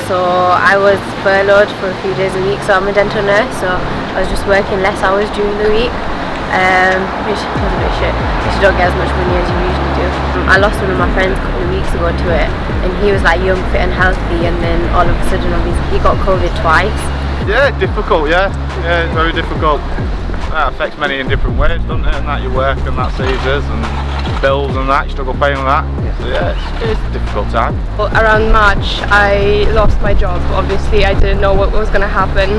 So I was furloughed for a few days a week, so I'm a dental nurse, so I was just working less hours during the week, which was a bit shit because you don't get as much money as you usually do. I lost one of my friends a couple of weeks ago to it, and he was like young, fit and healthy, and then all of a sudden he got COVID twice. Yeah, difficult, yeah, very difficult. That affects many in different ways, doesn't it? And that you work and that seizures and bills and that, you struggle paying that. So yeah, it's a difficult time. Well, around March I lost my job. Obviously I didn't know what was going to happen,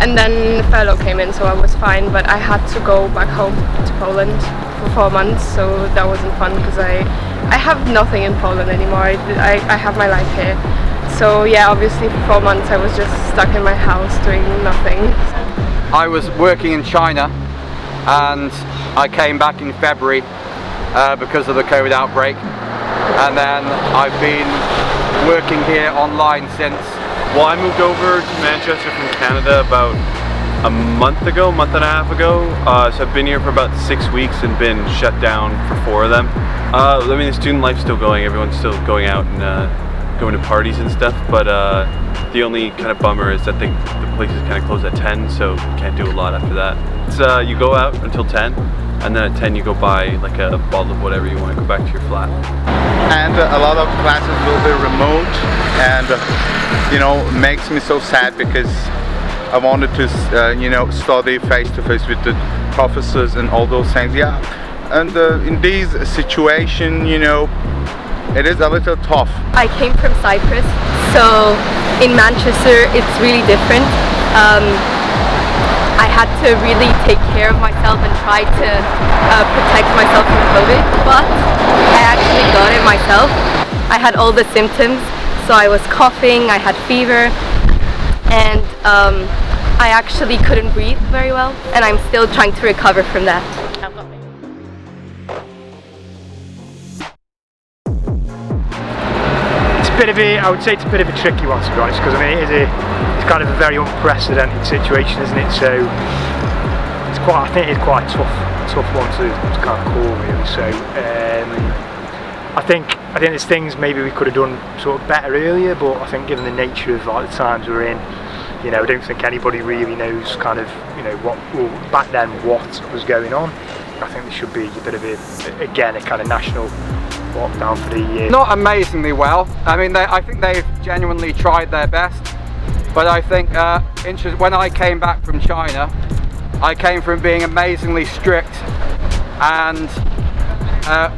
and then furlough came in, so I was fine, but I had to go back home to Poland for 4 months, so that wasn't fun because I have nothing in Poland anymore. I have my life here. So yeah, obviously for 4 months I was just stuck in my house doing nothing. I was working in China and I came back in February because of the COVID outbreak, and then I've been working here online since. Well, I moved over to Manchester from Canada about a month and a half ago, so I've been here for about 6 weeks and been shut down for 4 of them. I mean, the student life's still going, everyone's still going out and going to parties and stuff, but the only kind of bummer is that the places kind of close at 10, so you can't do a lot after that. So you go out until 10, and then at 10 you go buy like a bottle of whatever you want to go back to your flat. And a lot of classes will be remote, and you know, makes me so sad because I wanted to you know, study face to face with the professors and all those things. Yeah, and in this situation, you know, it is a little tough. I came from Cyprus, so in Manchester it's really different. I had to really take care of myself and try to protect myself from COVID, but I actually got it myself. I had all the symptoms, so I was coughing, I had fever, and I actually couldn't breathe very well, and I'm still trying to recover from that. I would say it's a bit of a tricky one, to be honest, because I mean it's kind of a very unprecedented situation, isn't it? So it's I think it's quite a tough one to kind of call, really. So I think there's things maybe we could have done sort of better earlier, but I think given the nature of like the times we're in, you know, I don't think anybody really knows kind of, you know, back then what was going on. I think there should be a bit of a kind of national lockdown for the year. Not amazingly well. I mean, I think they've genuinely tried their best, but I think when I came back from China, I came from being amazingly strict, and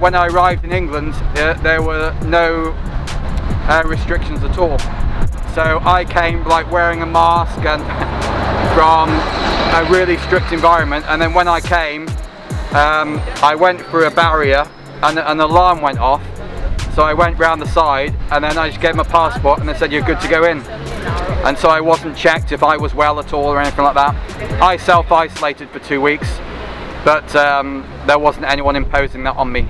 when I arrived in England there were no restrictions at all. So I came like wearing a mask and from a really strict environment, and then when I came I went through a barrier and an alarm went off, so I went round the side and then I just gave my passport and they said you're good to go in, and so I wasn't checked if I was well at all or anything like that. I self-isolated for 2 weeks, but there wasn't anyone imposing that on me.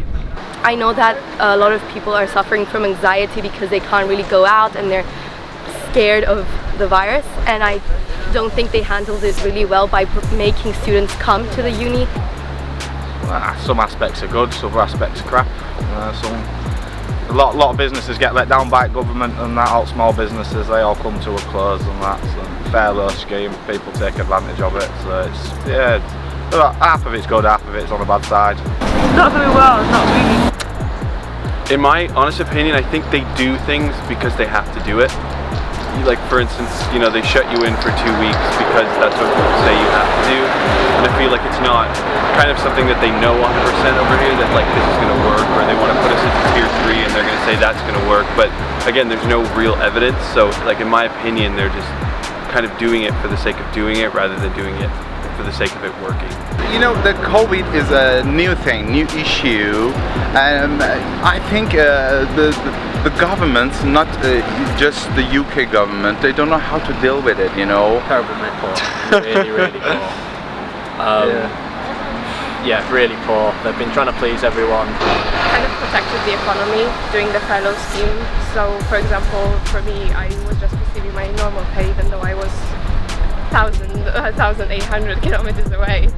I know that a lot of people are suffering from anxiety because they can't really go out and they're scared of the virus, and I don't think they handled it really well by making students come to the uni. Some aspects are good, some aspects are crap. A lot of businesses get let down by government and that, all small businesses, they all come to a close and that. So furlough scheme, people take advantage of it. So it's, yeah, half of it's good, half of it's on the bad side. Not very well, not really. In my honest opinion, I think they do things because they have to do it. Like for instance, you know, they shut you in for 2 weeks because that's what people say you have to do, and I feel like it's not kind of something that they know 100% over here that like this is going to work, or they want to put us into tier 3 and they're going to say that's going to work, but again there's no real evidence. So like in my opinion they're just kind of doing it for the sake of doing it rather than doing it for the sake of it working. You know, the COVID is a new thing, new issue, and I think the governments, not just the UK government, they don't know how to deal with it, you know. Terrible poor. Really poor. Yeah, really poor. They've been trying to please everyone. Kind of protected the economy during the furlough scheme. So for example, for me, I was just receiving my normal pay even though I was 1,800 kilometers away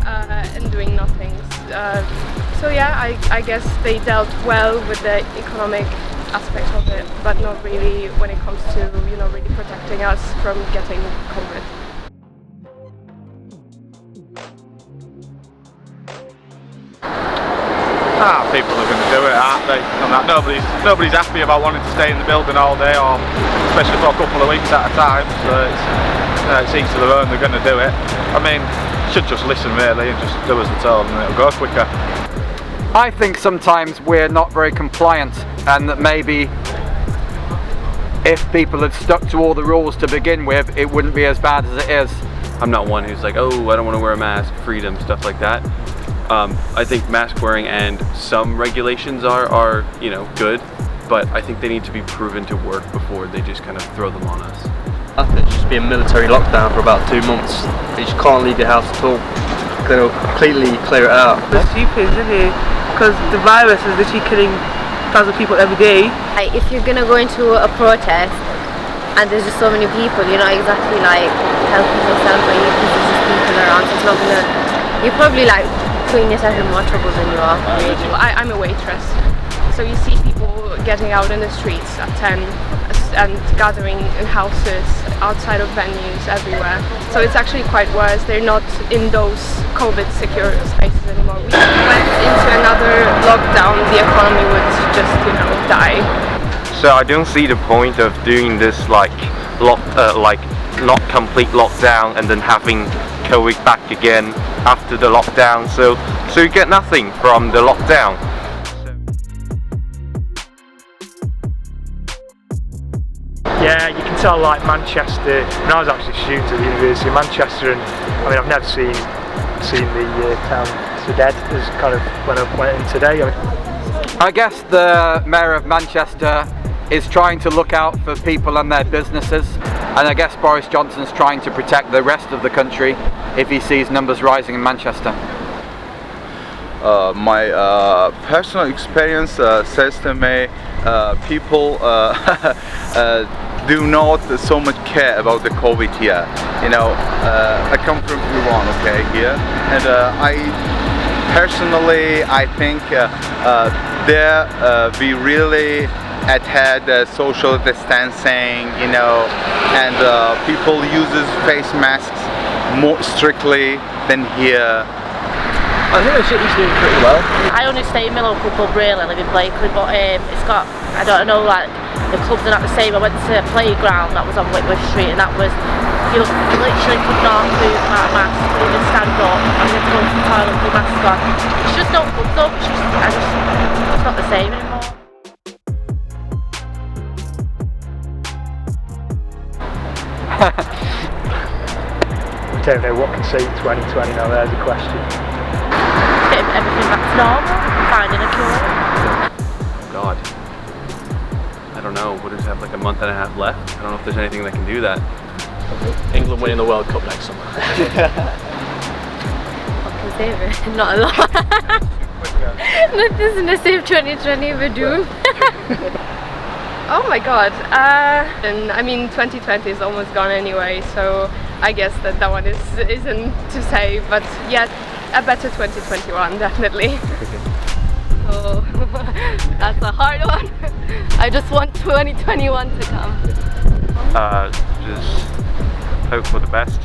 and doing nothing. So yeah, I guess they dealt well with the economic aspect of it, but not really when it comes to, you know, really protecting us from getting COVID. People are going to do it, aren't they? And that nobody's happy about wanting to stay in the building all day, or especially for a couple of weeks at a time. So it's each to their own. They're going to do it. I mean, should just listen really and just do as they're told, and it'll go quicker. I think sometimes we're not very compliant, and that maybe if people had stuck to all the rules to begin with, it wouldn't be as bad as it is. I'm not one who's like, oh, I don't want to wear a mask, freedom, stuff like that. I think mask wearing and some regulations are you know, good, but I think they need to be proven to work before they just kind of throw them on us. I think it should be a military lockdown for about 2 months. You just can't leave your house at all. They'll completely clear it out. It's stupid, isn't it? Because the virus is literally killing thousands of people every day. Like, if you're gonna go into a protest and there's just so many people, you're not exactly like helping yourself, or because there's just people around, so it's not gonna, you're probably like putting yourself in more trouble than you are. I'm a waitress, so you see people getting out in the streets at 10 and gathering in houses, outside of venues, everywhere. So it's actually quite worse. They're not in those COVID secure spaces anymore. We went into another lockdown, the economy would just, you know, die. So I don't see the point of doing this like not complete lockdown and then having COVID back again after the lockdown. So you get nothing from the lockdown. Yeah, you can tell like Manchester, when I was actually a student at the University of Manchester, and I mean I've never seen the town so dead as kind of when I went in today. I guess the Mayor of Manchester is trying to look out for people and their businesses, and I guess Boris Johnson's trying to protect the rest of the country if he sees numbers rising in Manchester. My personal experience says to me people do not so much care about the COVID here. You know, I come from Iran, okay, here, and I think there we really had social distancing, you know, and people uses face masks more strictly than here. I think the city's doing pretty well. I only stay in my local pub really, I live in Blakely, but it's got, I don't know, like the clubs are not the same. I went to a playground that was on Whitworth Street, and that was, you literally could not move without a mask, couldn't even stand up, I had to go to the toilet with a mask on. It's just no clubs up, it's not the same anymore. I don't know what can save 2020 now, there's a question. Getting everything back to normal, finding a cure. God. I don't know, what does it have, like a month and a half left? I don't know if there's anything that can do that. England winning the World Cup next summer. What can save it? Not a lot. Nothing's gonna save 2020 if we do. Oh my god, and I mean 2020 is almost gone anyway, so I guess that one isn't to say, but yeah, a better 2021 definitely. Oh, that's a hard one. I just want 2021 to come. Just hope for the best.